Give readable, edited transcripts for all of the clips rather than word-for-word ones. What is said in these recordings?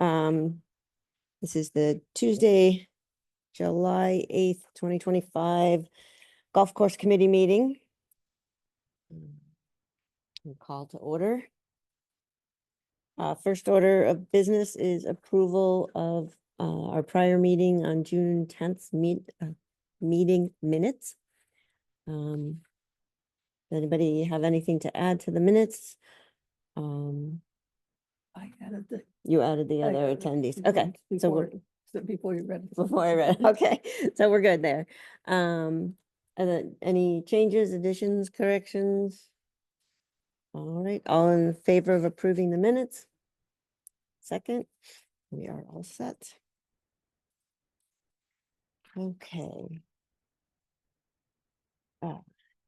This is the Tuesday, July 8th, 2025 Golf Course Committee meeting. Call to order. First order of business is approval of our prior meeting on June 10th meeting minutes. Does anybody have anything to add to the minutes? I added the. You added the other attendees. Okay, so we're Before you read. before I read. Okay, so we're good there. Are there any changes, additions, corrections? All right, all in favor of approving the minutes? Second, we are all set. Okay.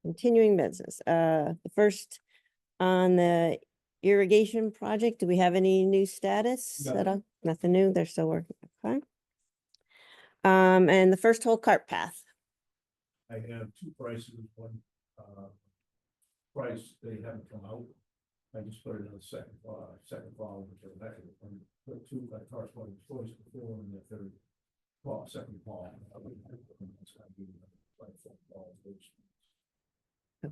Continuing business. The first on the irrigation project, do we have any new status at all? Nothing new, they're still working, okay. And the first hole cart path. I have two prices, one, price, they haven't come out. I just put it in the second column, which are actually, put two, like corresponding choice before, and the third, second column. It's gonna be like four columns, but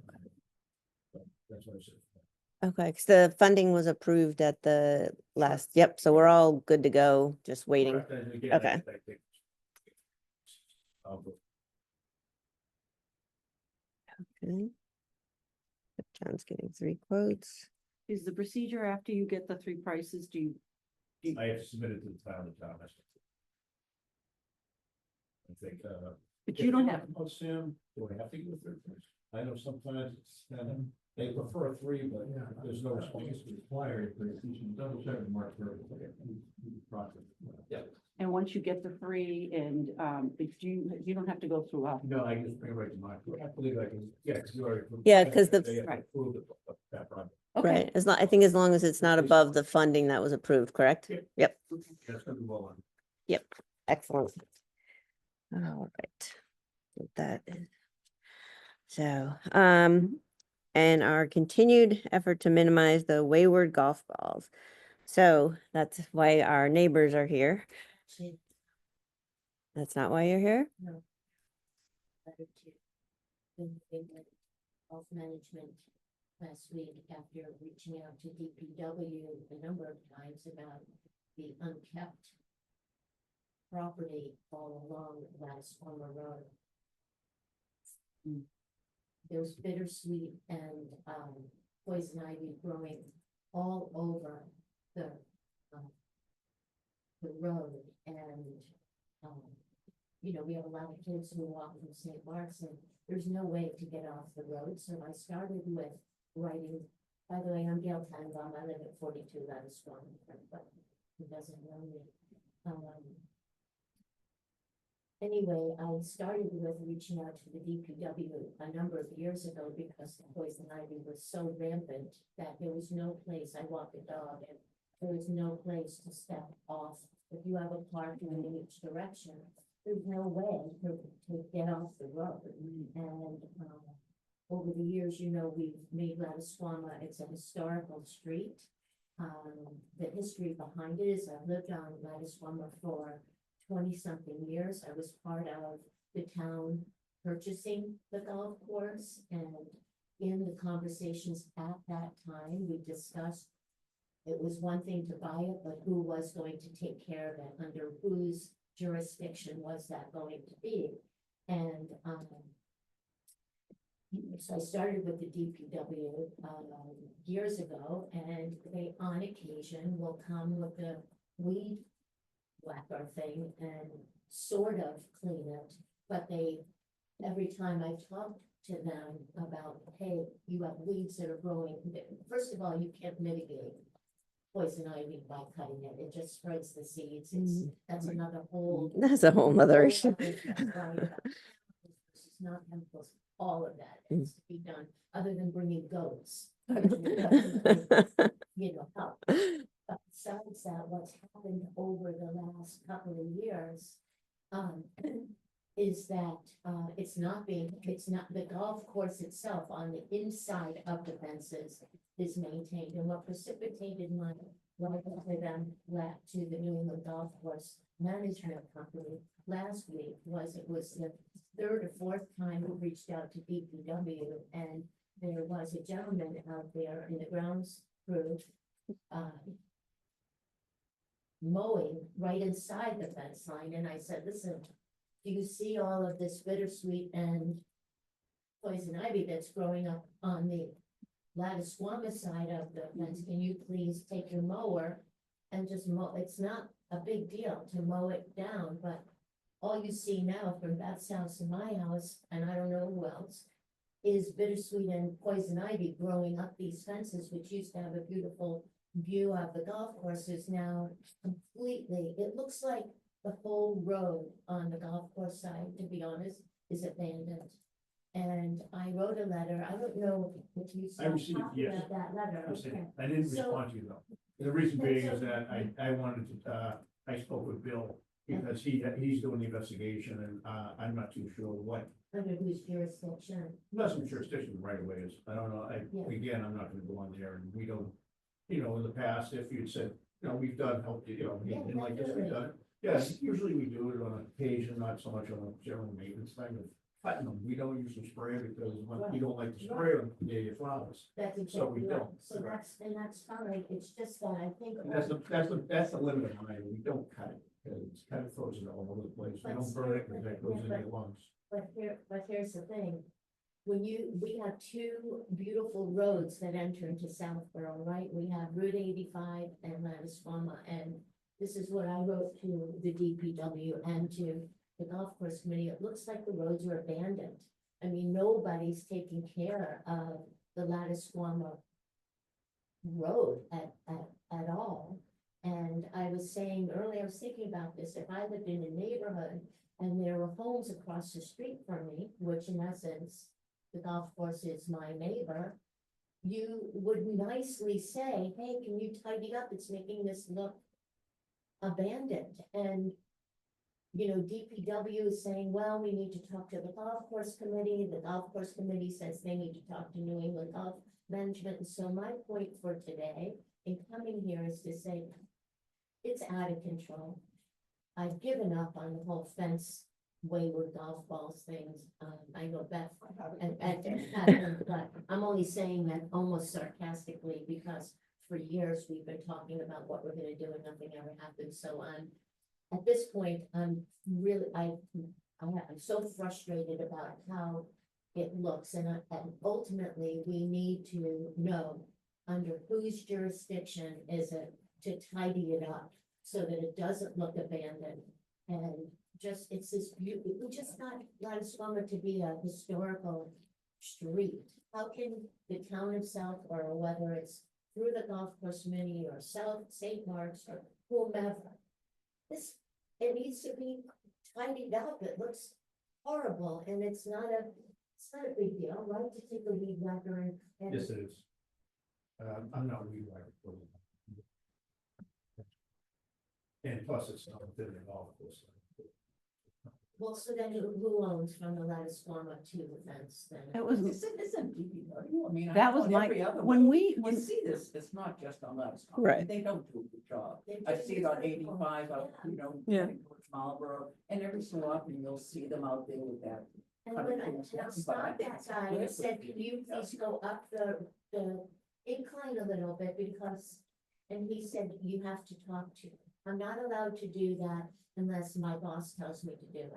that's what I said. Okay, because the funding was approved at the last, yep, so we're all good to go, just waiting. Correct, and again, Okay. I think, Okay. John's getting 3 quotes. Is the procedure after you get the three prices, do you? I have submitted to the town. I think, But you don't have, Oh, Sam, do I have to give a third person? I know sometimes it's, they prefer three, but there's no space required, but you should double check the mark for process. Yeah. and once you get the three and, but you don't have to go through us. No, I can just bring it right to my, I believe I can, yeah, because you already. approved- Yeah, 'cause the- They have Right. approved that project. Right, I think as long as it's not above the funding that was approved, correct? Yep. Yep, That's gonna be well on. excellent. All right. Get that in. So, and our continued effort to minimize the wayward golf balls. So that's why our neighbors are here. That's not why you're here? Letter to health management last week after reaching out to DPW a number of times about the unkept property all along Lattisformer Road. There's bittersweet and poison ivy growing all over the road, and you know, we have a lot of kids who walk from St. Mark's, and there's no way to get off the road. So I started with writing, by the way, I'm Gail Tannenbaum, I live at 42 Lattisformer, but who doesn't know me. Anyway, I started with reaching out to the DPW a number of years ago because the poison ivy was so rampant that there was no place, I walked a dog, and there was no place to step off. If you have a park in each direction, there's no way to get off the road. And over the years, you know, we've made Lattisformer, it's a historical street. The history behind it is I've lived on Lattisformer for 20-something years. I was part of the town purchasing the golf course, and in the conversations at that time, we discussed it was one thing to buy it, but who was going to take care of it, under whose jurisdiction was that going to be? And so I started with the DPW years ago, and they on occasion will come with a weed whacker thing and sort of clean it, but they, every time I talked to them about, hey, you have weeds that are growing, first of all, you can't mitigate poison ivy by cutting it, it just spreads the seeds, that's another whole. That's a whole nother issue. This is not chemicals, all of that has to be done, other than bringing goats. You know, help. But besides that, what's happened over the last couple of years, is that, it's not the golf course itself on the inside of the fences is maintained, and what precipitated my right to them, to the New England Golf Course Management Company last week it was the third or fourth time we reached out to DPW, and there was a gentleman out there in the grounds crew, mowing right inside the fence line, and I said, listen, do you see all of this bittersweet and poison ivy that's growing up on the Ladisquama side of the fence? Can you please take your mower and just mow? It's not a big deal to mow it down, but all you see now from Beth's house to my house, and I don't know who else, is bittersweet and poison ivy growing up these fences, which used to have a beautiful view of the golf course, is now completely, it looks like the whole road on the golf course side, to be honest, is abandoned. And I wrote a letter, I don't know if you saw I a received, copy yes. of that letter. I said, Okay. I didn't So- respond to you though. The reason being is That's that I wanted to, I spoke with Bill because he's doing the investigation and, I'm not too sure what, Under whose jurisdiction? unless I'm jurisdiction right away is, I don't know, Yeah. again, I'm not gonna go on there and we don't, you know, in the past, if you'd said, you know, we've done, helped you, you know, Yeah, and like this, we've done it. Yes, usually we do it on occasion, not so much on a general maintenance thing of cutting them. We don't usually spray because we don't like to spray them near your flowers. That's So we exactly right. don't. So that's fine. It's just that I think. And that's the limit of mine. We don't cut it, because it's kind of throws it all over the place. We don't burn it, because that goes into your lungs. But here's the thing. We have two beautiful roads that enter into Southborough, right? We have Route 85 and Ladisquama, and this is what I wrote to the DPW and to the golf course committee. It looks like the roads are abandoned. I mean, nobody's taking care of the Ladisquama road at all. And I was saying earlier, I was thinking about this, if I lived in a neighborhood and there were homes across the street from me, which in essence, the golf course is my neighbor, you would nicely say, hey, can you tidy up? It's making this look abandoned. And, you know, DPW is saying, well, we need to talk to the golf course committee. The golf course committee says they need to talk to New England Golf Management. And so my point for today in coming here is to say, it's out of control. I've given up on the whole fence wayward golf balls things. I know Beth and but I'm only saying that almost sarcastically because for years we've been talking about what we're gonna do and nothing ever happens. So at this point, I'm so frustrated about how it looks, and ultimately we need to know under whose jurisdiction is it to tidy it up so that it doesn't look abandoned. And just, it's this beauty, we just got Ladisquama to be a historical street. How can the town of South, or whether it's through the golf course committee or South St. Mark's or whomever, it needs to be tidied up. It looks horrible, and it's not a big deal, right, to take a weed whacker and. Yes, it is. I'm not weed whacker for them. And plus it's not within the golf course. Well, so then who owns from the Ladisquama to the fence then? It was, This isn't DPW, I mean. I that know was in my, every other when one, we, You see this, it's not just on that. Right. They don't do a good job. They I do see it on beautiful. 85, Yeah. you know, Yeah. heading towards Marlboro, and every so often you'll see them out there with that. And when I stopped that guy, I said, can you please go up the incline a little bit because, and he said, you have to talk to, I'm not allowed to do that unless my boss tells me to do it.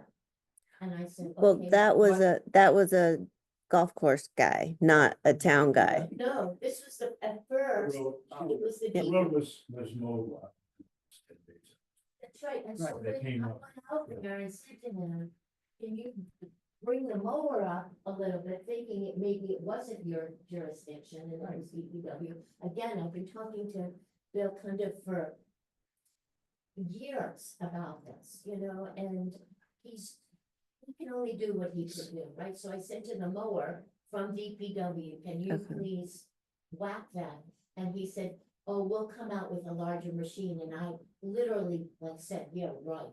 And I said, Well, okay. that was what- that was a golf course guy, not a town guy. No, this was at first, The road- it was the. The road was mowed. That's right, and so Right, they when came I up. went out there and said to him, can you bring the mower up a little bit, thinking it maybe it wasn't your jurisdiction and it was DPW. Again, I've been talking to Bill Cundiff for years about this, you know, and he can only do what he can do, right? So I said to the mower from DPW, can you Okay. please whack that? And he said, oh, we'll come out with a larger machine, and I literally like said, yeah, right.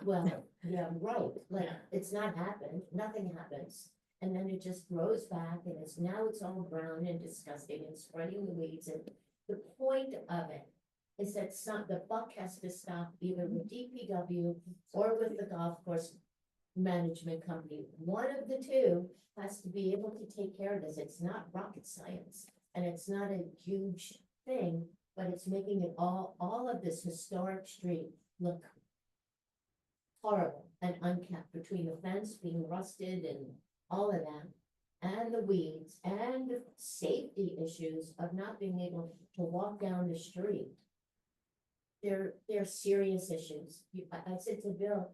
Well, yeah, right, like, it's not happened, nothing happens. And then it just grows back, and now it's all brown and disgusting and spreading the weeds, and the point of it is that the buck has to stop either with DPW or with the golf course management company. One of the two has to be able to take care of this. It's not rocket science, and it's not a huge thing, but it's making it all of this historic street look horrible and unkept, between the fence being rusted and all of that, and the weeds, and the safety issues of not being able to walk down the street. They're serious issues. I said to Bill,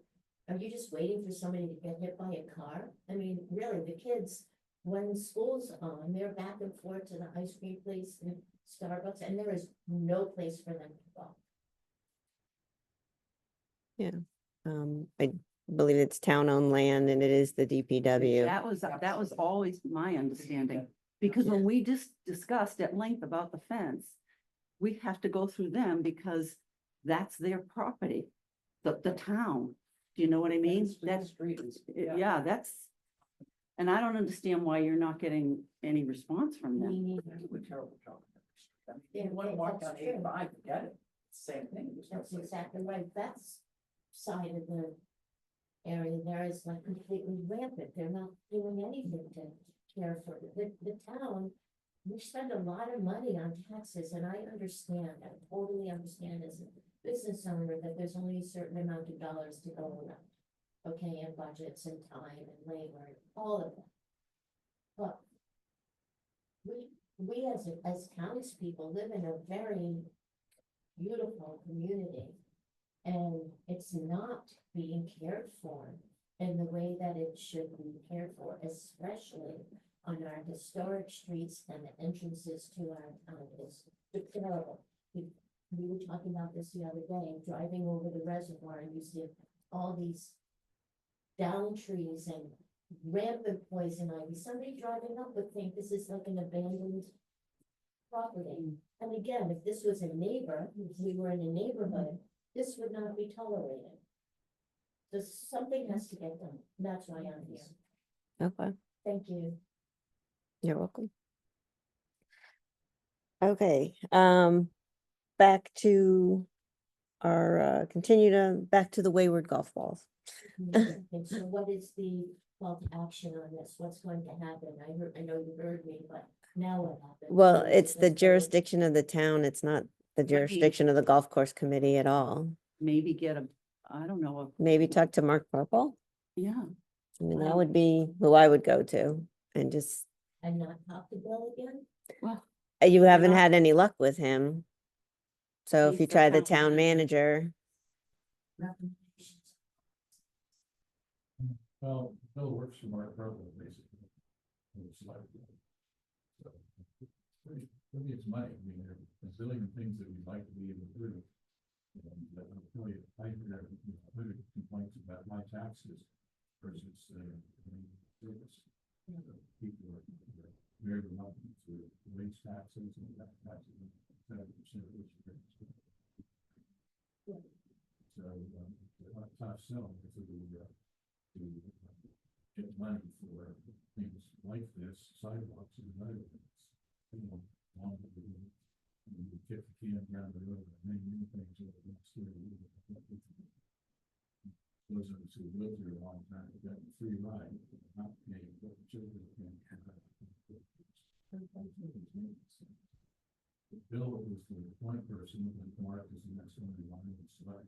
are you just waiting for somebody to get hit by a car? I mean, really, the kids, when school's on, they're back and forth to the ice cream place and Starbucks, and there is no place for them to go. I believe it's town-owned land and it is the DPW. That was always my understanding, because when we just discussed at length about the fence, we have to go through them because that's their property, the town. Do you know what I mean? That's, yeah, that's, and I don't understand why you're not getting any response from Me them. neither. We're terrible job. Yeah, You wanna walk that's down true. 85, forget it, same thing. There's no That's place. exactly right. That's side of the area there is like completely rampant. They're not doing anything to care for the town. We spend a lot of money on taxes, and I totally understand as a business owner that there's only a certain amount of dollars to go around. Okay, and budgets and time and labor, and all of that. But we as townspeople live in a very beautiful community. And it's not being cared for in the way that it should be cared for, especially on our historic streets, and the entrances to our town is terrible. We were talking about this the other day, driving over the reservoir, and you see all these down trees and rampant poison ivy. Somebody driving up would think this is like an abandoned property. And again, if this was a neighbor, if we were in a neighborhood, this would not be tolerated. So something has to get done. That's why I'm here. Okay, Thank you. you're welcome. Okay, back to our, back to the Wayward golf balls. Okay, so what is the call to action on this? What's going to happen? I know you heard me, but now what happens? Well, So it's the let's go. jurisdiction of the town. It's not the jurisdiction of the golf course committee at all. Maybe get I don't know, Maybe talk to Mark Purple. yeah. I mean, that Um, would be who I would go to, and just, And not talk to Bill again? Well, you We're haven't not- had any luck with him. So if He's you the try the town town manager, Recommendations. Well, Bill works for Mark Purple, basically. It's like, so, really it's money, I mean, there's a billion things that we'd like to be able to do. And I'll tell you, I heard complaints about my taxes versus, service. People are very reluctant to raise taxes and that taxes, 7% of which are. So, a tough sell to get money for things like this, sidewalks and other things. You know, long as we kick the can down the road, and many things over the next year. Those of us who lived here a long time, have gotten free ride, not paying, but the children can have. Bill was the point person, and Mark is the next one in line, and select.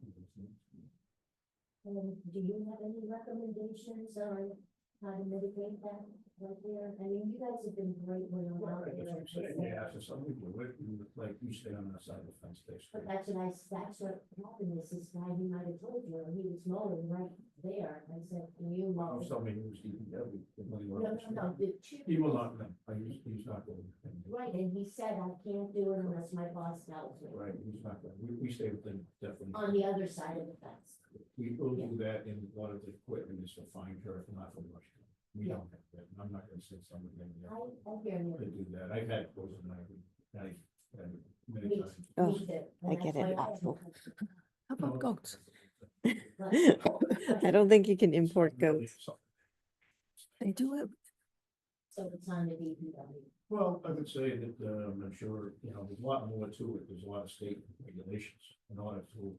Do you have any recommendations on how to mitigate that right there? I mean, you guys have been great when I'm out That's there. what I'm saying, yeah, so some people, like, you stay on that side of the fence, But basically. that's what happened is this guy, he might have told you, he was mowing right there. I said, can you mow? Somebody who's DPW. No, the two. He will not, no, he's not going. Right, and he said, I can't do it unless my boss tells me, Right, he's not going, we stay with them, definitely. on the other side of the fence. We will do that in a lot of the equipment is for fine turf, not for brush. We don't have that, and I'm not gonna say something I hear you. to do that, I've had those and many Me- times. Oh, me too, and I get that's it why awful. How No, about goats? But- I don't think you can import goats. They do it. So it's on the DPW. Well, I would say that, I'm sure, you know, there's a lot more to it, there's a lot of state regulations in order to.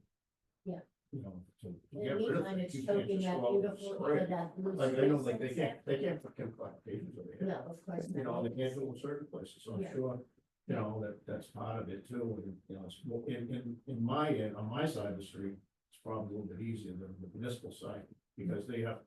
Yeah. You know, to In get the rid of meantime, things, it's you can't choking just that go out and beautiful, spray. that blue. Like, I know, space like, they sunset. can't put chemical applications over here. No, of course not. You know, they can't do it in certain places, so I'm Yeah. sure, you know, that's part of it too, and, you know, it's, more- in my end, on my side of the street, it's probably a little bit easier than the municipal side, because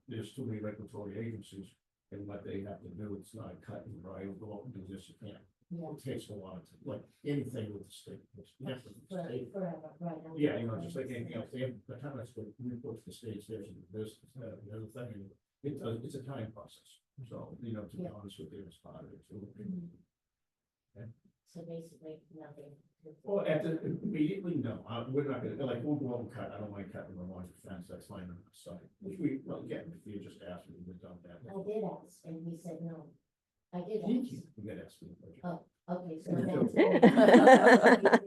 there's too many regulatory agencies, and what they have to do, it's not cut and dry, you go out and do this, you can't. Yeah, It takes a lot to, like, anything with the state, you have to, the state. forever, right. I'm Yeah, you know, right. just like anything else, they have, the time that's what reports to the states, there's this, that, the other thing, and it does, it's a time process. So, you know, to be Yeah. honest with you, it's part of it too. Mhm. Okay. So basically, nothing. Well, immediately, no, we're not gonna, like, we'll go out and cut, I don't mind cutting the lines of fence, that's fine on the side, which we, well, again, if you just asked me, we've done that. I did ask, and he said no. I did We ask. get asked me. Okay, so Yeah. that's.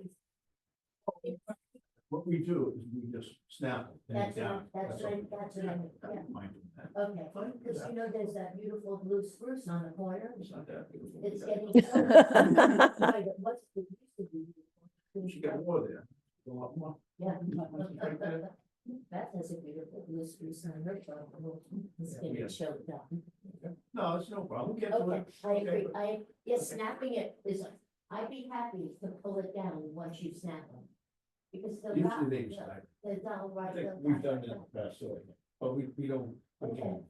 What we do is we just snap it. and That's down. right, that's all. right, that's right, I yeah. don't mind doing that. Okay, because you know, there's that beautiful blue spruce on the corner. It's not that beautiful. It's Yeah. getting. Right, what's the used to be? We should get more there. A lot more. Yeah. Right there. That has a beautiful blue spruce on her front. It's Yeah, getting yeah. choked up. No, it's no problem. We'll get to Okay, it. I agree, Okay. yes, snapping it is, I'd be happy to pull it down once you snap them. Because the. Usually they just, The down I right. think the- we've done it in the past, so, but we don't, again,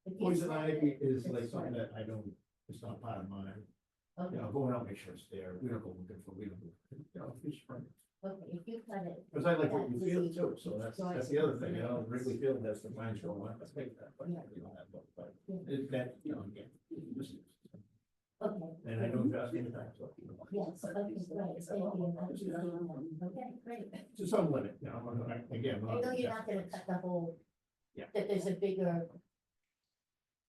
If you poison snap ivy it, is it's like something right. that I don't, it's not part of mine. You Okay, know, going out, make sure it's there. We don't go looking for, we don't, you know, fish from it. okay, if you cut it. Because I like what that you feel disease- too, so that's the other thing, you know, Wrigley Field has the lines going on, let's make that, but, you know, that, but, that, you know, again, just- Okay. and I know you're asking that, so. you know. Yes, okay, great, thank you. Okay, great. To some limit, you know, again. I know you're not gonna cut the whole. Yeah. That there's a bigger.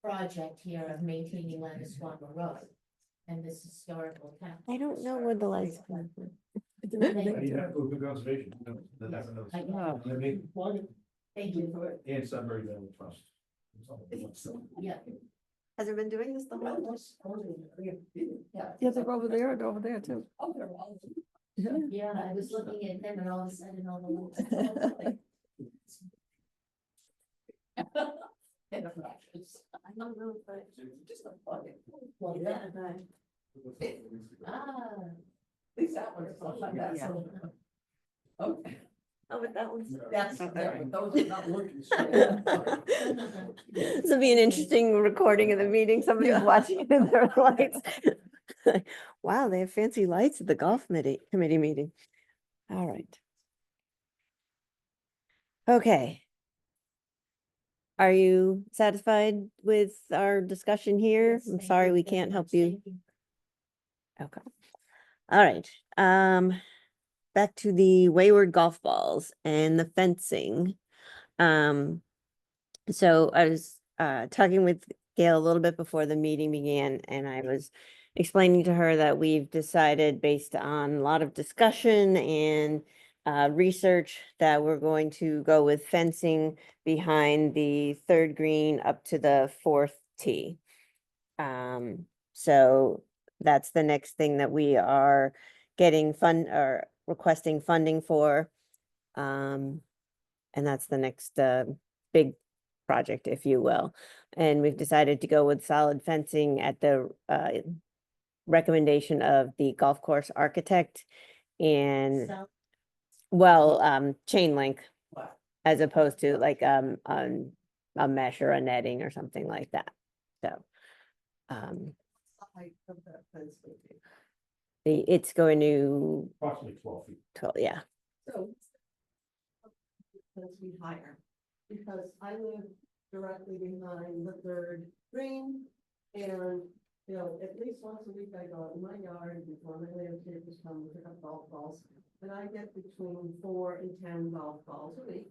Project here of maintaining Landisquama Road. And this historical town. I don't know where the lights come from. But you have to go through conservation, you know, that's another. I know. I mean, Thank you for it. and Sunbury Valley Trust. Yeah. Has it been doing this the whole time? Yeah, they're over there and over there too. Yeah, I was looking at them and all of a sudden all the lights. I don't know, but just a plug it. Well, yeah. Ah. At least that one's not like that, so. Okay. Oh, but that one's. That's, those are not working. straight. This will be an interesting recording of the meeting. Somebody's watching it in their lights. Wow, they have fancy lights at the golf committee meeting. All right. Okay. Are you satisfied with our discussion here? Yes, I'm thank sorry you we very can't help much, you. thank Okay. All right. Back to the wayward golf balls and the fencing. So I was talking with Gail a little bit before the meeting began, and I was explaining to her that we've decided based on a lot of discussion and research that we're going to go with fencing behind the third green up to the fourth tee. So that's the next thing that we are getting or requesting funding for. And that's the next big project, if you will. And we've decided to go with solid fencing at the recommendation of the golf course architect you. and, So, well, chain link Wow. as opposed to like a mesh or a netting or something like that. So I of that fence would be. it's going to, Approximately 12 feet. yeah. So. Let's be higher, because I live directly behind the third green. And, you know, at least once a week I go out in my yard before my landscapers come to pick up golf balls. And I get between 4 and 10 golf balls a week.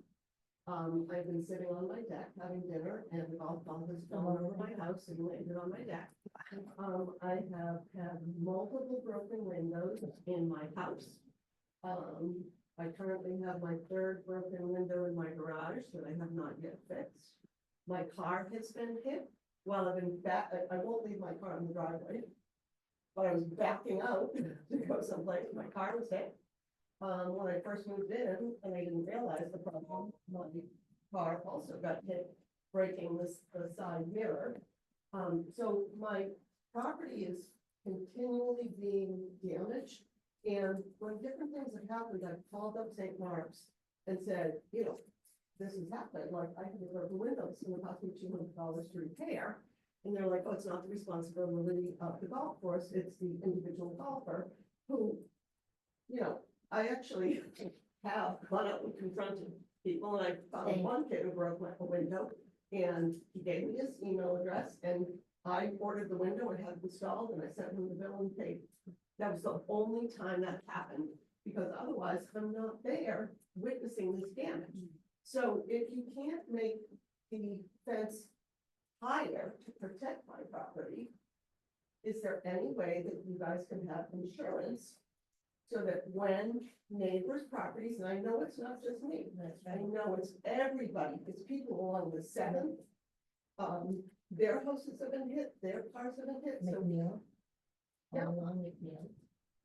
I've been sitting on my deck having dinner and the golf ball has fallen over my house and landed on my deck. I have had multiple broken windows in my house. I currently have my third broken window in my garage that I have not yet fixed. My car has been hit while I've been back, I won't leave my car in the driveway. But I was backing out to go someplace, my car was hit. When I first moved in, and I didn't realize the problem, my car also got hit, breaking the side mirror. So my property is continually being damaged. And when different things have happened, I've called up St. Mark's and said, you know, this has happened, like I can repair the windows, and it cost me $200 to repair. And they're like, oh, it's not the responsibility of the golf course, it's the individual golfer who, you know, I actually have gone out and confronted people, and I found Same. one kid who broke my window, and he gave me his email address, and I ordered the window and had it installed, and I sent him the bill and paid. That was the only time that happened, because otherwise I'm not there witnessing this damage. So if you can't make the fence higher to protect my property, is there any way that you guys can have insurance so that when neighbors' properties, and I know it's not just me, That's I right. know it's everybody, it's people along the Seventh. Their houses have been hit, their cars have been hit, so, McNeil. Yeah. All along McNeil.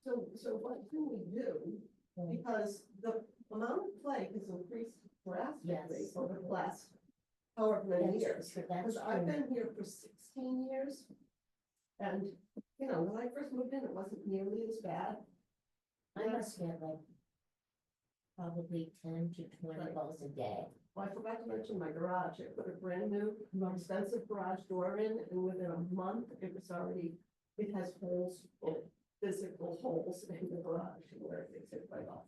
so what can we do? Right. Because the amount of play has increased drastically Yes. over the last however many That's- years. That's Because I've true. been here for 16 years. And, you know, when I first moved in, it wasn't nearly as bad. I must get like probably 10 to 20 balls a day. Well, I forgot to mention my garage. I put a brand new, expensive garage door in, and within a month, it was already, it has holes, physical holes in the garage where it gets hit by golf.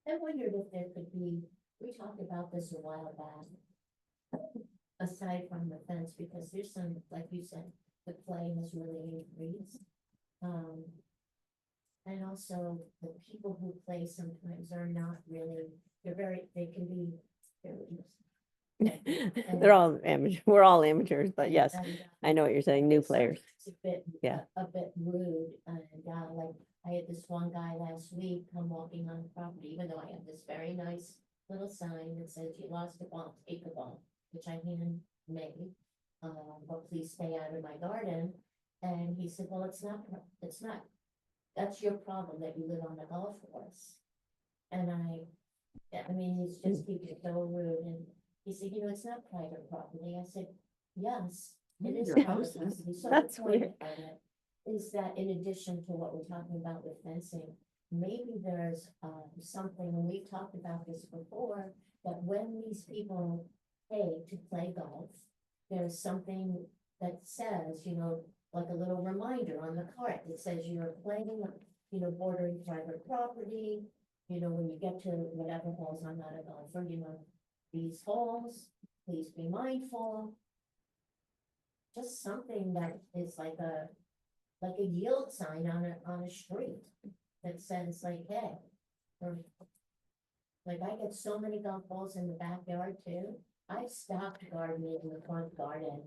I wondered if there could be, we talked about this a while back. Aside from the fence, because there's some, like you said, the play has really increased. And also the people who play sometimes are not really, they can be. They're all amateur, we're all amateurs, but yes, and, I know what you're saying, new players. It's a bit, Yeah. a bit rude, and, like, I had this one guy last week come walking on the property, even though I have this very nice little sign that says, you lost a ball, take a ball, which I hand made. But please stay out of my garden, and he said, well, it's not, that's your problem that you live on the golf course. And I mean, he's just, he was so rude, and he said, you know, it's not private property. I said, yes, it is Your private house is. property. So That's the point weird. of it is that in addition to what we're talking about with fencing, maybe there's something, and we've talked about this before, that when these people pay to play golf, there's something that says, you know, like a little reminder on the cart that says you're playing, you know, bordering private property. You know, when you get to whatever holes, I'm not a golfer, you know, these holes, please be mindful. Just something that is like a yield sign on a street that says like, hey. Or, like I get so many golf balls in the backyard too. I stopped gardening in the front garden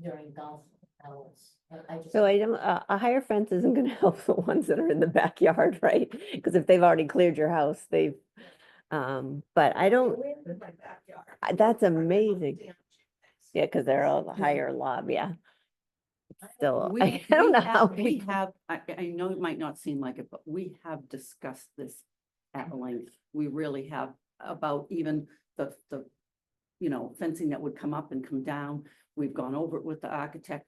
during golf hours. I just. So I don't, a higher fence isn't gonna help the ones that are in the backyard, right? Because if they've already cleared your house, but I don't, In my backyard. that's I don't amazing. damage Yeah, because they're all higher lob, yeah. Still, We, I don't we know how. have, we have, I know it might not seem like it, but we have discussed this at length. We really have about even the, you know, fencing that would come up and come down. We've gone over it with the architect.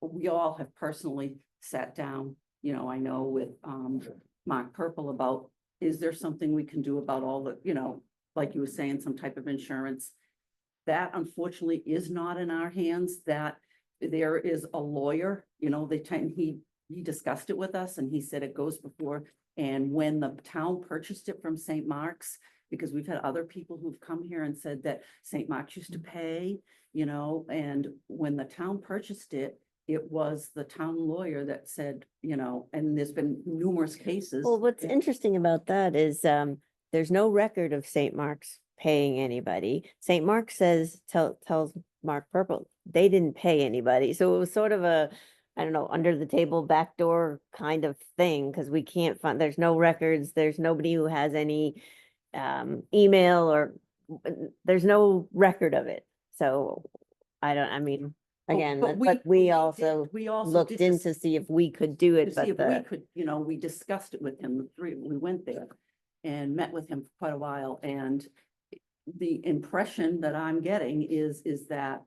We all have personally sat down, you know, I know with, Mark Purple about, is there something we can do about all the, you know, like you were saying, some type of insurance? That unfortunately is not in our hands, that there is a lawyer, you know, he discussed it with us and he said it goes before. And when the town purchased it from St. Mark's, because we've had other people who've come here and said that St. Mark's used to pay, you know, and when the town purchased it, it was the town lawyer that said, you know, and there's been numerous cases. Well, what's interesting about that is, there's no record of St. Mark's paying anybody. St. Mark tells Mark Purple, they didn't pay anybody. So it was sort of a, I don't know, under the table, backdoor kind of thing, because we can't find, there's no records, there's nobody who has any email or there's no record of it. So I don't, I mean, But- again, but but we we did- also we also looked did dis- in to see if we could do To it, see but if we the, could, we discussed it with him, the three, we went there and met with him for quite a while, and the impression that I'm getting is that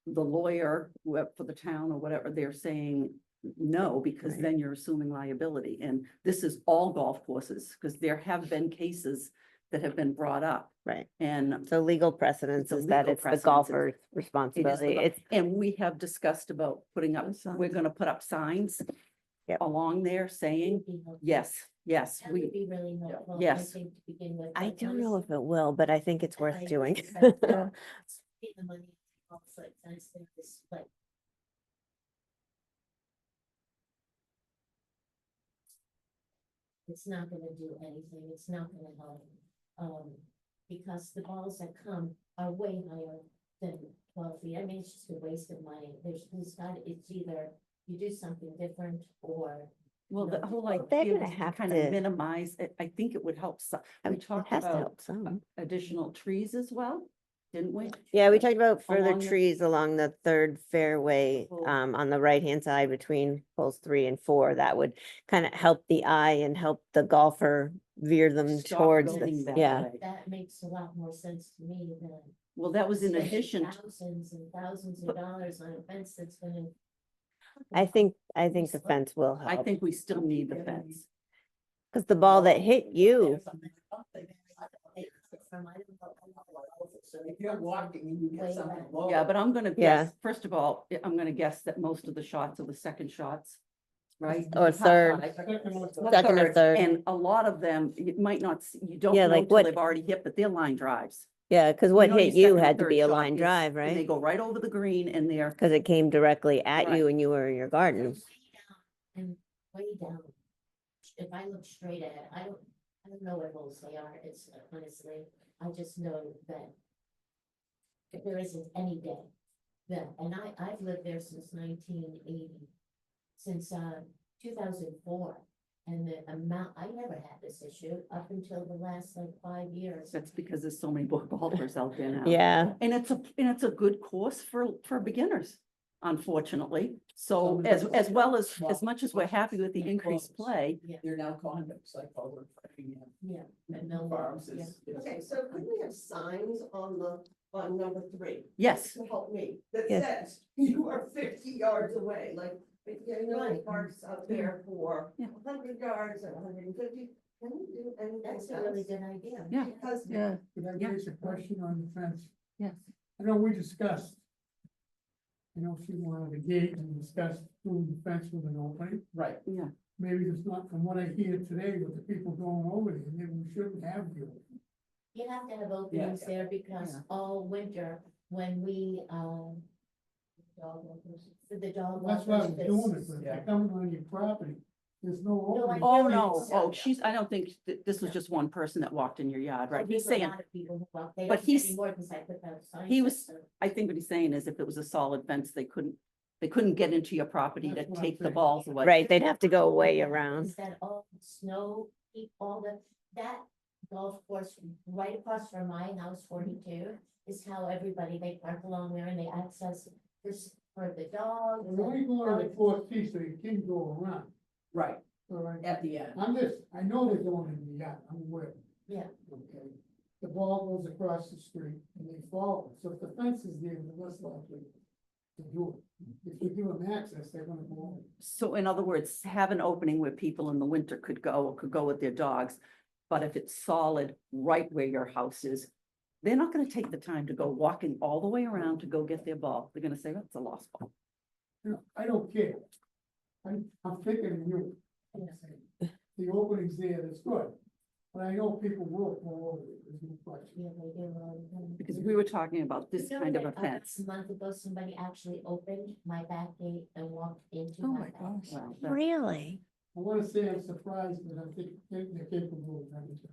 the lawyer, for the town or whatever, they're saying no, because Right. then you're assuming liability, and this is all golf courses, because there have been cases that have been brought up, right. and So legal precedence It's a is that legal it's the precedence. golfer's it is the responsibility. go- It's, and we have discussed about putting up, we're gonna put up signs Yep. along there saying, Would be helpful. yes, That would we, be really helpful, I yes. think, to begin with. I but don't know if honestly, it will, but I think it's worth I- doing. Yeah. Pay the money, also, I think this, but it's not gonna do anything, it's not gonna help, because the balls that come are way higher than 12 feet. I mean, it's just a waste of money. It's either you do something different or. well, the No. whole Well, they're idea gonna was to have kind to- of minimize, I think it would help some, I we mean, It talked has to about help some. additional trees as well, didn't we? Yeah, we talked about further Along the- trees along the third fairway, Cool. on the right-hand side between holes 3 and 4. That would kind of help the eye and help the golfer veer them Stop towards going the, that yeah. way. That makes a lot more sense to me than. Well, that was in spending addition, Thousands and thousands But- of dollars on a fence that's gonna. I think the fence will I help. think we still need the fence. Because the ball that hit you, If you're walking and you get something low. Yeah, but I'm gonna Yeah. guess, first of all, I'm gonna guess that most of the shots are the second shots, right? Or Par third. five. second or third. And a lot of them, you might not, you don't Yeah, know like till what- they've already hit, but they're line drives. Yeah, because what know your hit you second or had to third be a shot line is- drive, And they right? go right over the green and they're, Because it came directly at Right. you and you were in your garden. And way down. If I look straight at it, I don't know what holes they are, it's honestly, I just know that. If there isn't any day, then, and I've lived there since 1980, since 2004. And the amount, I never had this issue up until the last like 5 years. that's because there's so many golfers out there now. Yeah, And it's a good course for beginners, unfortunately. So Some of as, the as well as small- much as we're happy with the increased clubs. play, They're now condos, like all the freaking, Yeah. and Millville, farms yeah. is. Okay, so could we have signs on number 3 yes, to help me that Yes. says you are 50 yards away, like, you know, Right. parks out there for Yeah. 100 yards and 150. Can we do anything That's a really else? good idea. yeah, Because yeah, Could I Yeah. raise a question on the fence? yes. I know we discussed. You know, she wanted a gate and discussed doing the fence with an opening. Right. Yeah, Maybe it's not, from what I hear today with the people going over there, maybe we shouldn't have the opening. You have to have openings there because Yeah. all winter, when we, for the dog. That's why I was walkers, doing it, this- but if Yeah. they're coming on your property, there's no No, I opening. oh, know no, it's- oh, I don't think that this was just one person that walked in your yard, right? He's There's a saying, lot of people who walk, they but don't he's- anymore because I put that sign. he up, was- so- I think what he's saying is if it was a solid fence, they couldn't get into your property to That's what I'm take the saying. balls away. right, they'd have to go way around. Is that all snow, all that golf course right across from my house, 42, is how everybody, they park along there and they access this for the dogs. We're only going on the 4th so you can go around. Right, All right. at the end. I know they're going in the yard, I'm aware. Yeah. Okay. The ball goes across the street and they follow, so if the fence is there, they're less likely to do it. If you give them access, they're gonna go over. So in other words, have an opening where people in the winter could go with their dogs. But if it's solid right where your house is, they're not gonna take the time to go walking all the way around to go get their ball. They're gonna say, that's a lost ball. You know, I don't care. I'm thinking of you. The opening's there, that's good. But I know people will go over it, there's no question. Yeah, they do all the time. Because we were talking about this You know kind of a that, fence. A month ago, somebody actually opened my back gate and walked into Oh my my house. gosh. Well, that- Really? I wanna say I'm surprised, but I think they're capable of everything.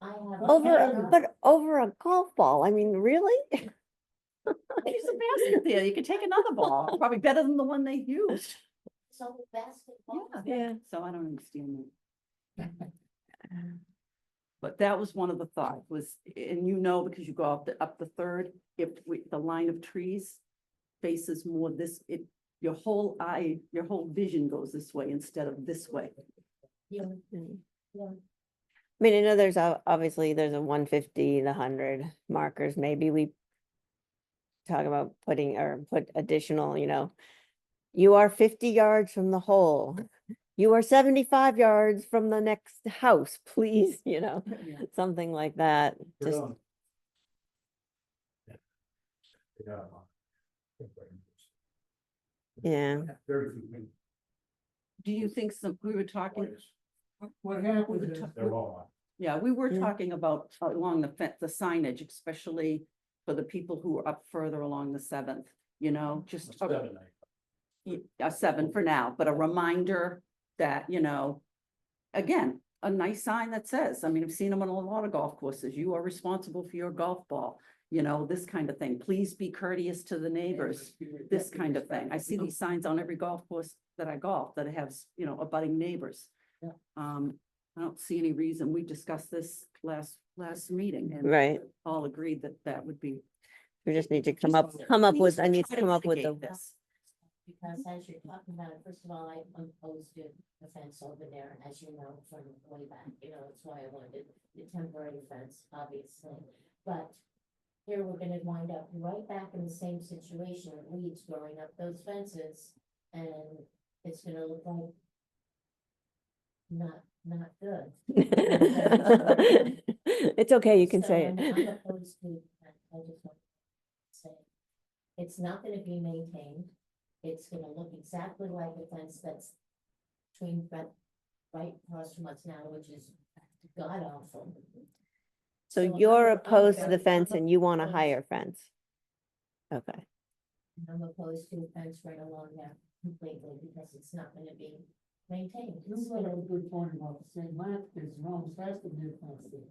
I have. Over a golf ball, I mean, really? There's a basket there. You could take another ball, probably better than the one they used. So basketball. Yeah. Yeah. So I don't understand that. But that was one of the thoughts was, and you know, because you go up the third, if the line of trees faces more this, your whole eye, your whole vision goes this way instead of this way. Yeah, Mm. yeah. I mean, I know there's obviously there's a 150, the 100 markers. Maybe we talk about putting or put additional, you are 50 yards from the hole. You are 75 yards from the next house, please, Yeah. something like that. Put Just, on. Yeah. yeah. Very few people. Do you think we were talking, What happens is, They're all. yeah, we were Yeah. talking about along the fence, the signage, especially for the people who are up further along the seventh, just a 7 for now, but a reminder that, again, a nice sign that says, I mean, I've seen them on a lot of golf courses, you are responsible for your golf ball, this kind of thing. Please be courteous to the neighbors, this kind of thing. I see these signs on every golf course that I golf that has, abutting neighbors. Yeah. I don't see any reason. We discussed this last meeting and Right. all agreed that that would be. We just need to Just come up with, please I need try to come up with mitigate the, this. Because as you're talking about it, first of all, I opposed the fence over there, as you know, from way back, that's why I wanted the temporary fence, obviously. But here we're gonna wind up right back in the same situation, weeds growing up those fences, and it's gonna look like not good. it's okay, you can So say I'm it. opposed to, I just want to say, it's not gonna be maintained. It's gonna look exactly like a fence that's between, right across from us now, which is god awful. So I'm you're I'm opposed to the very- fence I'm and you want a opposed- higher fence? Okay, I'm opposed to a fence right along there completely because it's not gonna be maintained. you It's brought up gonna- a good point about the same land, because there almost has to be a fence there.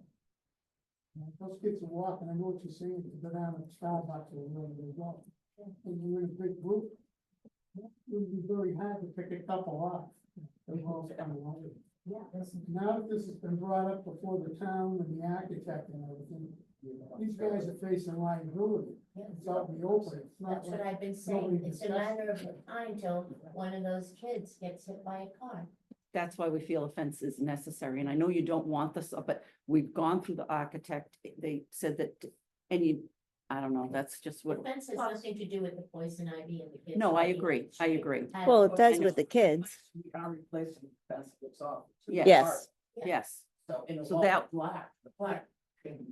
Those kids are walking, I know what you're saying, to go down to Starbucks or wherever they go. And you're in a big group. It would be very hard to pick a couple off. They're all kind of lonely. Yeah, listen, Now that this has been brought up before the town and the architect and everything, these guys are facing liability. yeah. It's out in the open, it's not That's what like, I've been saying. nobody It's a discussed matter of time till one of those kids gets hit by a car. That's why we feel a fence is necessary. And I know you don't want this, but we've gone through the architect. They said that, I don't know, that's just The what. fence has nothing to do with the poison ivy and the kids. No, I running agree. on the I street. agree. Had well, it poison does I know. with the kids. We are replacing the fence that's off. Yes. Yes. So in a So wall that- black, the black.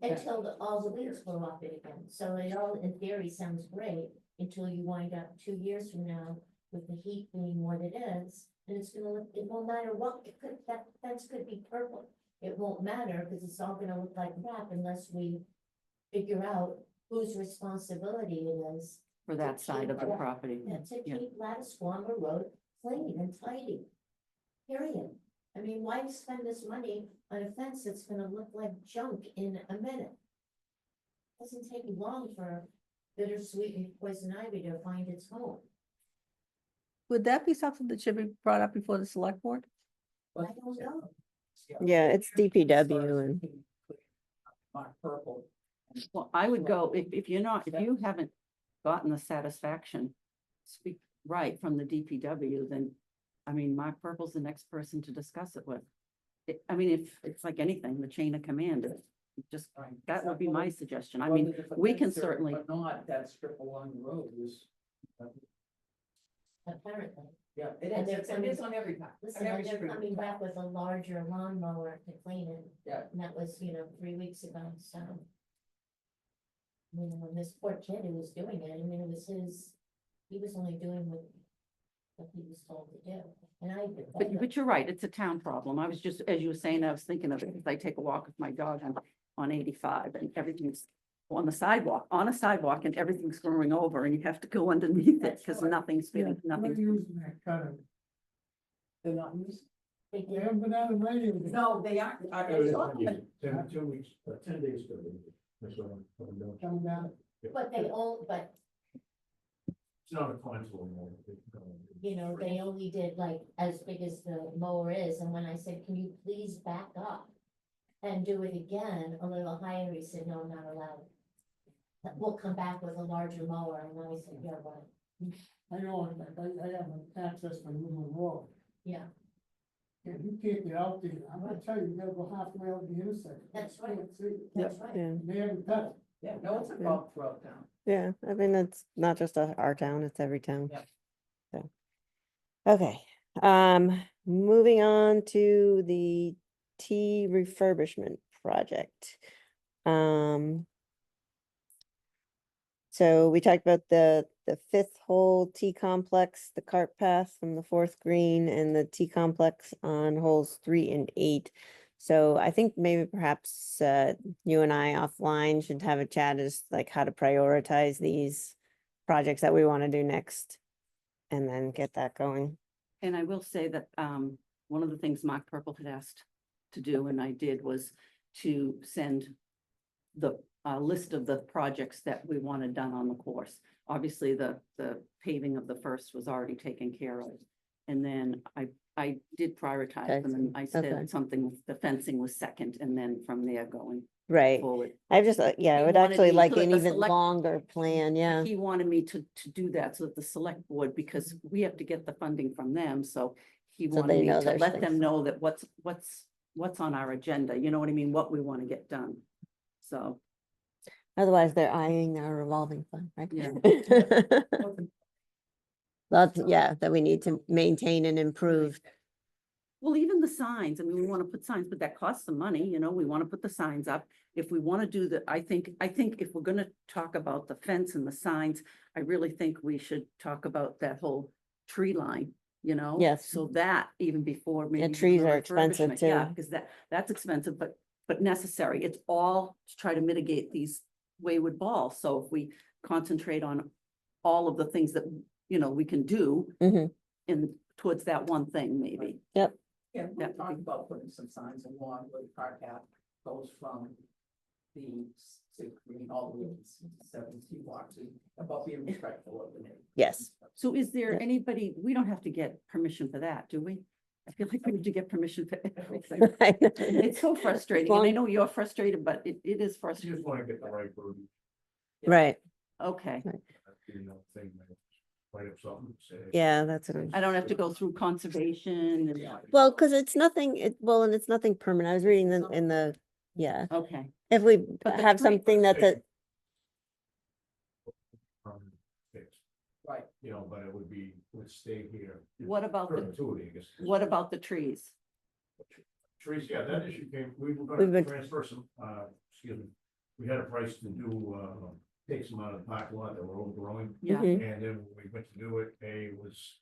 Until all the leaves grow up it again. So it all, in theory, sounds great until you wind up 2 years from now with the heat being what it is. And it's gonna look, it won't matter what, that fence could be purple. It won't matter because it's all gonna look like crap unless we figure out whose responsibility it is For that side of the property. to Yeah. keep Lattisquammer Road clean and tidy. Period. I mean, why spend this money on a fence that's gonna look like junk in a minute? Doesn't take long for bittersweet and poison ivy to find its home. Would that be something that should be brought up before the select board? I don't know. Yeah, it's DPW and Mark purple. Well, I would go, if you're not, if you haven't gotten the satisfaction, speak right from the DPW, then, I mean, Mark Purple's the next person to discuss it with. I mean, if it's like anything, the chain of command, just, that would be my suggestion. I mean, we can certainly, But not that strip along the road is. Apparently. Yeah, it And is, they're it coming- is on every path. Listen, and they're coming back with a larger lawnmower to clean it. Yeah. And that was, 3 weeks ago, so. And this poor kid who was doing it, I mean, it was he was only doing what he was told to do. And but you're right, it's a town problem. I was just, as you were saying, I was thinking of it, because I take a walk with my dog on 85 and everything's on a sidewalk, and everything's growing over and you have to go underneath it That's because right. nothing's yeah, fitting, they're not nothing's. using that cutter. They're not used. They They did, haven't been out of radio. No, they aren't. I saw them. 2 weeks, 10 days ago. That's what I'm doing. Coming down. but It's not a console anymore. they only did like as big as the mower is, and when I said, can you please back up? and do it again a little higher, he said, no, not allowed. We'll come back with a larger mower, and I said, yeah, well, I know, I have an access to Newman Road. yeah, And you can't get out there, I'm gonna tell you, you gotta go halfway out the intersection. That's You right. can't see. that's right. Yeah, And they haven't cut it. Yeah, no, it's a problem throughout town. yeah, I mean, it's not just our town, it's every town. Yep. So, okay, moving on to the T refurbishment project. So we talked about the fifth hole T complex, the cart path from the fourth green, and the T complex on holes 3 and 8. So I think maybe perhaps you and I offline should have a chat as like how to prioritize these projects that we want to do next, and then get that going. And I will say that, one of the things Mark Purple had asked to do, and I did, was to send the, list of the projects that we wanted done on the course. Obviously, the paving of the first was already taken care of. And then I did prioritize them, and I Okay. said something, the fencing was second, and then from there going Right. forward. I just, yeah, I He would wanted actually me like to an the even select- longer plan, yeah. He wanted me to do that so that the select board, because we have to get the funding from them, so he So wanted they me know to there's let them things. know that what's on our agenda, you know what I mean, what we want to get done. So, Otherwise, they're eyeing our revolving fund, right? Yeah. Lots, yeah, that we need to maintain and improve. well, even the signs, I mean, we want to put signs, but that costs some money, you know, we want to put the signs up. If we want to do the, I think if we're gonna talk about the fence and the signs, I really think we should talk about that whole tree line, you know? Yes. So that even before maybe. trees the are expensive refurbishment, Yeah, too. because that's expensive, but necessary. It's all to try to mitigate these wayward balls. So if we concentrate on all of the things that, you know, we can do Mhm. in, towards that one thing, maybe. Yeah, we That would talked be- about putting some signs along where the car path goes from the 6th green all the way to 7th block, about being respectful of the neighbors. Yes. So is there Yeah. anybody, we don't have to get permission for that, do we? I feel like we need to get permission for everything. I know. It's so frustrating, and I Long- know you're frustrated, but it is You just frustrating. want to get the right word, Right, Okay, you know, thing, write up something, say. yeah, that's what I'm. I don't have to go through conservation and, Well, because it's nothing, and it's nothing permanent. I was reading in the, yeah, okay, if we But the have tree- something that's a, Fixed, Right, you know, but it would stay here. What about the- Perpetuity, I guess. what about the trees? Trees, yeah, that issue came, we were We've gonna been- transfer some, excuse me, we had a price to do, take some out of the parking lot that were overgrowing. Yeah, Mhm. And then when we went to do it,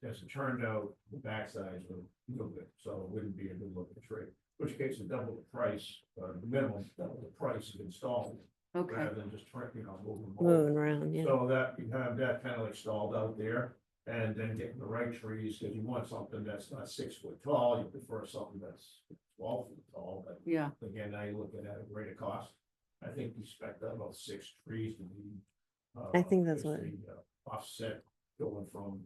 as it turned out, the backsides were no good, so it wouldn't be a good looking tree. Which case, it doubled the price, the minimum, double the price of installing, okay, rather than just trying, you know, moving. moving around, yeah. So that, you have that kind of like stalled out there, and then getting the right trees, because you want something that's not 6 foot tall, you prefer something that's 12 feet tall, but yeah, again, now you're looking at a greater cost. I think we spec out about 6 trees to be. I think that's just what- the, offset going from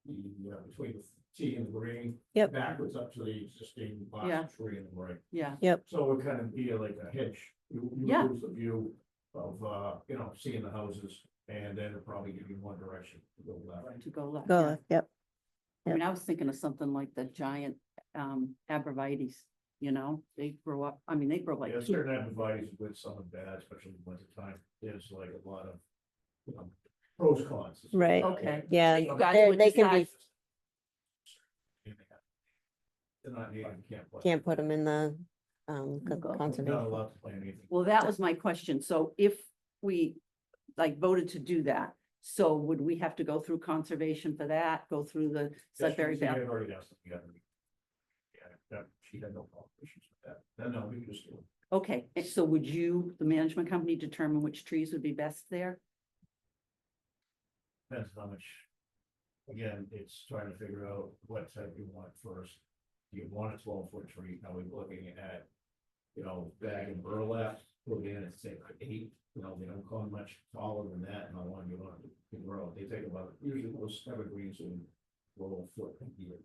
the, between the T and the green. Yep. Backwards up to the existing Yeah. box tree in the right. yeah, So it kind of be like a hedge. You Yeah. lose the view of, you know, seeing the houses, and then it'll probably give you one direction to go left. to go left. Go yeah. left, yep. I mean, I was thinking of something like the giant, abrevieties, you know, they grow up, I mean, they grow like. Yeah, two- certain advice with some of that, especially in winter time, there's like a lot of, you know, pros, cons. Right. Okay. Yeah, You guys they're- would they can be, decide- They're not needed, you can't. can't put them in the, Go. Not conservation. allowed to plant anything. Well, that was my question. So if we like voted to do that, so would we have to go through conservation for that, go through the Sudbury Valley. Valley? Already asked them together. Yeah, that, she had no problem issues with that. No, we can just do it. Okay, and so would you, the management company, determine which trees would be best there? Depends how much. Again, it's trying to figure out what type you want first. Do you want a 12-foot tree? Are we looking at, you know, bag and burlap, put in and say like 8, you know, they don't come much taller than that, and I want you on to grow. They take about, usually those evergreens and roll a foot a year.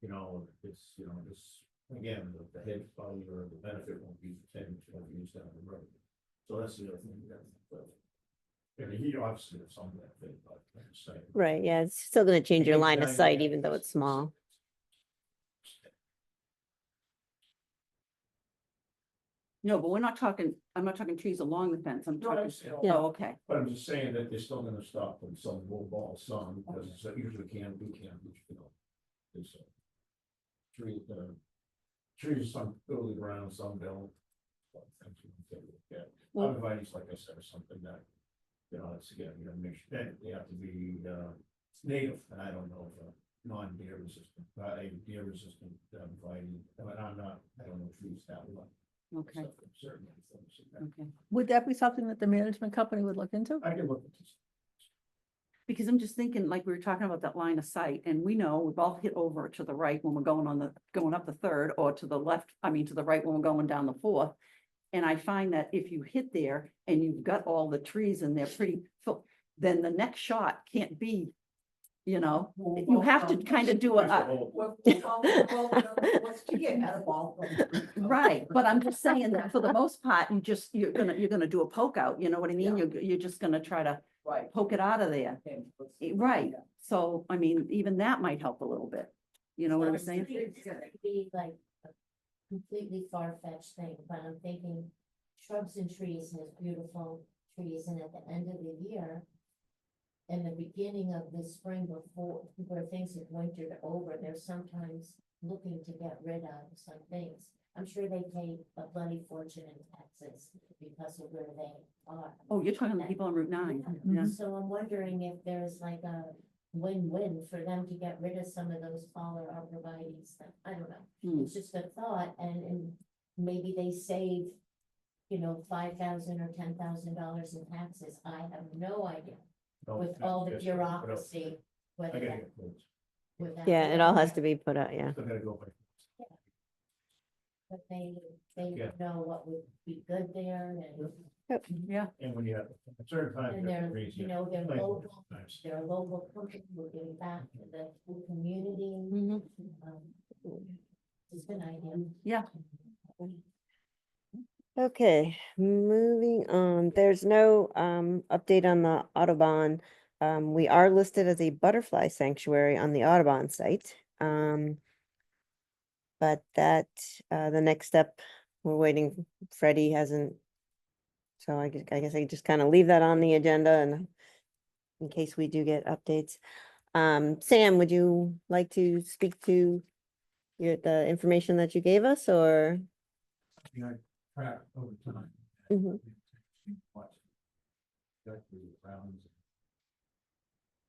You know, it's, you know, this again, the head value or the benefit won't be the same as what we use down the road. So that's the other thing, but. And he obviously has some benefit, but I'm saying. Right, yeah, it's still gonna change your line of Again, sight, even though it's small. No, but we're not talking, I'm not talking trees along the fence, I'm No, I talking, understand. Yeah. oh, okay. But I'm just saying that they're still gonna stop when some low ball sun, because it's usually can't be, you know. It's tree, trees, some go to the ground, some don't. But things you can take a look at. Well- Arborvitae's, like I said, is something that, you know, it's again, you know, make sure, and they have to be, native, and I don't know, if non-deer resistant, a deer resistant, vitae, but I'm not, I don't know trees that well. Okay, So, certainly, things like that. okay. Would that be something that the management company would look into? I can look at this. Because I'm just thinking, like we were talking about that line of sight, and we know we've all hit over to the right when we're going up the third, or to the left, I mean, to the right when we're going down the fourth. And I find that if you hit there and you've got all the trees and they're pretty full, then the next shot can't be, you know, you have to kind of do a, right, but I'm just saying that for the most part, you're gonna do a poke out, you know what I mean? You're just gonna try to Right. poke it out of there. Right, so, I mean, even that might help a little bit, you know what I'm So saying? It's gonna be like a completely far-fetched thing, but I'm thinking shrubs and trees has beautiful trees, and at the end of the year, in the beginning of the spring before, where things have wintered over, they're sometimes looking to get rid of some things. I'm sure they pay a bloody fortune in taxes because of where they are. Oh, you're talking to the people on Route 9, yeah. So I'm wondering if there's like a win-win for them to get rid of some of those taller arborvitae's, I don't know. Hmm. It's just a thought, and maybe they save, you know, $5,000 or $10,000 in taxes. I have no idea No, with all the that's- bureaucracy, I whether gotta that, get quotes. with that. Yeah, it all has to be put out, yeah. Still gotta go by. But they Yeah. know what would be good there, and, Yeah, And when you have a certain time. and they're, you know, they're local, Nice. they're a local company, we're giving back to the whole community. mhm, It's an idea. yeah, Okay, moving on. There's no update on the Audubon. We are listed as a butterfly sanctuary on the Audubon site. But that, the next step, we're waiting, Freddie hasn't. So I guess I just kind of leave that on the agenda and in case we do get updates. Sam, would you like to speak to the information that you gave us, or? You know, track over time. Mhm. What? Exactly, rounds.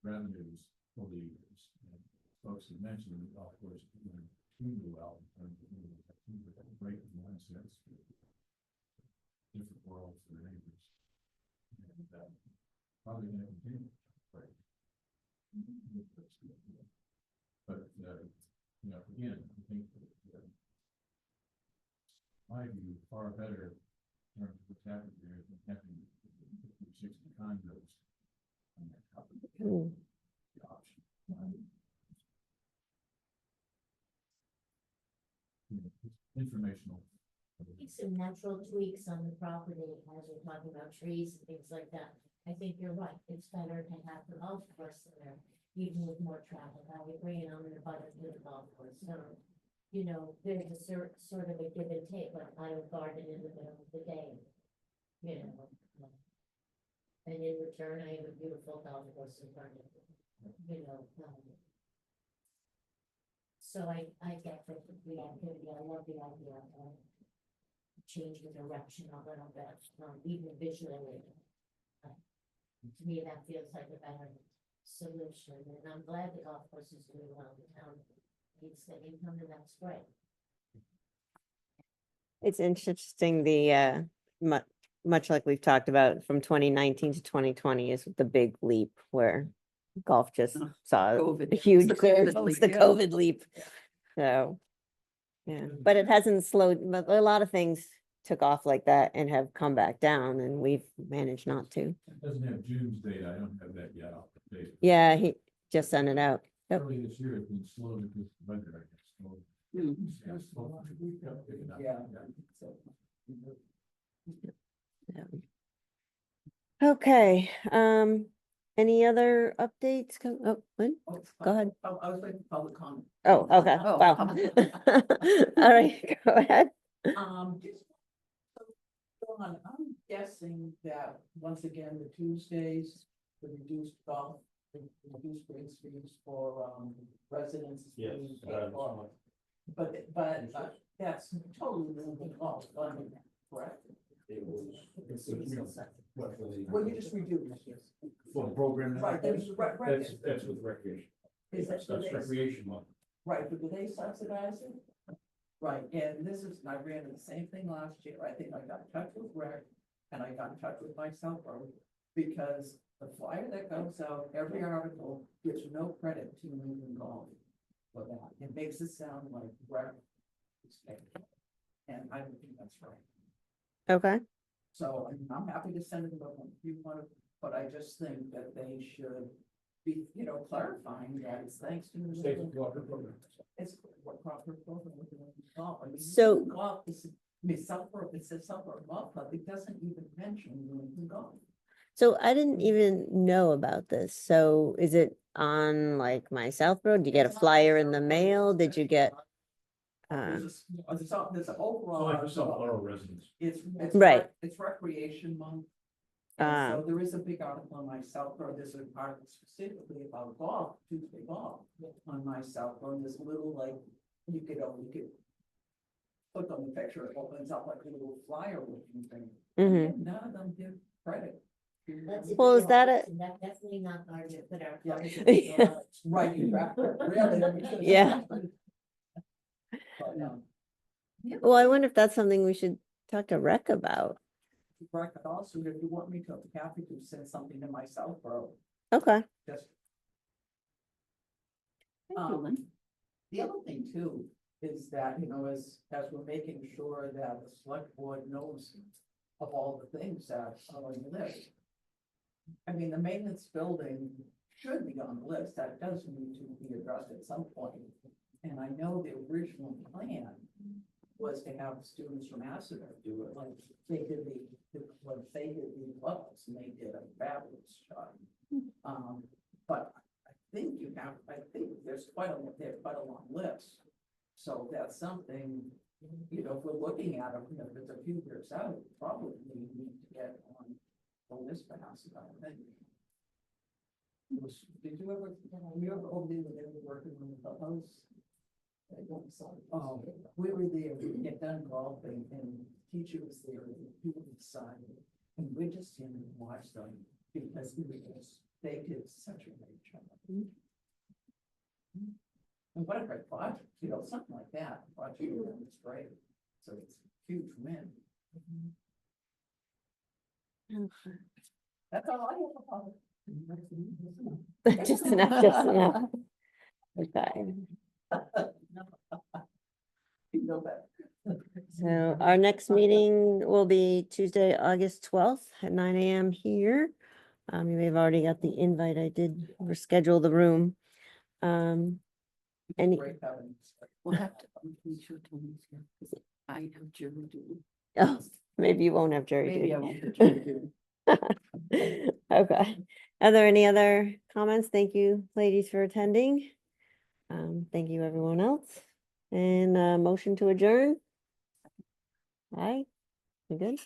Revenues for the years. And folks have mentioned, of course, extremely well in terms of, great mindsets. Different worlds for neighbors. And, probably gonna continue. Right. But, you know, again, I think that, my view, far better in terms of what's happened here than having 50, 60 condos. on that property. Hmm. The option. You know, it's informational. Make some natural tweaks on the property as we're talking about trees and things like that. I think you're right. It's better to have the golf course there, even with more traffic. I agree, and I'm in a butter to the golf course. So, you know, there's a sort of a give and take, like I would garden in the middle of the day. You know. And in return, I have a beautiful golf course in front of me. You know. So I get the activity. I love the idea of change the direction a little bit, even visually. To me, that feels like a better solution, and I'm glad the golf course is doing well. The town needs the income, and that's great. It's interesting, the much like we've talked about from 2019 to 2020 is the big leap where golf just Oh, saw COVID. a huge It's the COVID surge. leap, It's the yeah. COVID leap. So, yeah, but it hasn't slowed, but a lot of things took off like that and have come back down, and we've managed not to. It doesn't have June's data, I don't have that yet off the date. Yeah, he just sent it out. Yep. Early this year, it's been slow because of the weather, I guess. So That's a lot of detail. Yeah. So, Okay, any other updates? Oh, Lynn? oh, Go ahead. I was waiting for public comment. Oh, okay, Oh, wow. public. All right, go ahead. Just. so, Dawn, I'm guessing that once again, the Tuesdays, the reduced golf, the reduced green fees for, residents. is Yes. being paid for. But that's totally moving off, funding, correct? It was, what, for the. Well, you just reduced. For the program. Right, there's, right, That's with recreation. Is that- That's recreation month. right, but do they subsidize it? Right, and this is, I ran into the same thing last year, I think I got in touch with Rick, and I got in touch with myself, because the flyer that goes out, every article gives no credit to New England Golf for that, it makes it sound like Rick is paying for it. And I don't think that's right. Okay, So I mean, I'm happy to send it to them if you want to, but I just think that they should be, clarifying that it's thanks to. New State England. cooperative program. It's what proper program with the golf. I mean, So- golf is, Southborough, it says Southborough Golf Club, it doesn't even mention New England Golf. so I didn't even know about this. So is it on like my Southborough? Did you get a It's on flyer in the Southborough mail? Did you get? There's there's an overall. Only for some Borough residents. It's. Right. It's recreation month. And Ah. so there is a big article on my Southborough, there's an article specifically about golf, Tuesday golf, on my Southborough, and there's a little like, you could click on the picture, it opens up like a little flyer looking thing. Mhm. And none of them give credit. That's a Well, is deal, that a- and that's definitely not going to put our. Yeah. college in the garage. Right, exactly, really. I mean, Yeah. But, Well, I wonder if that's something we should talk to Rec about. Right, but also, if you want me to, I'm happy to send something to my Southborough, Okay, just. Thank you, Lynn. The other thing too, is that, as we're making sure that the select board knows of all the things that are on the list. I mean, the maintenance building should be on the list, that does need to be addressed at some point. And I know the original plan was to have students from Assiter do it, like they did when they did the levels, and they did a fabulous job. But I think there's quite a long list. So that's something, if we're looking at it, if it's a few years out, probably we need to get on the list for Assiter, I think. Did you ever over there when they were working on the clubhouse? We were there, we get done golfing and teacher was there, and people decided, and we just didn't watch them because they did such a great job. And what a great project, something like that, project is great, so it's a huge win. That's all I have for public. just enough, just enough. Okay, You know that. so our next meeting will be Tuesday, August 12th at 9 AM here. You may have already got the invite. I did reschedule the room. Any- Great having. We'll have to, make sure Tony's here, 'cause I have jury duty. Oh, maybe you won't have jury Maybe I duty. won't have jury duty. Okay. Are there any other comments? Thank you, ladies, for attending. Thank you, everyone else. And motion to adjourn? All right, we good?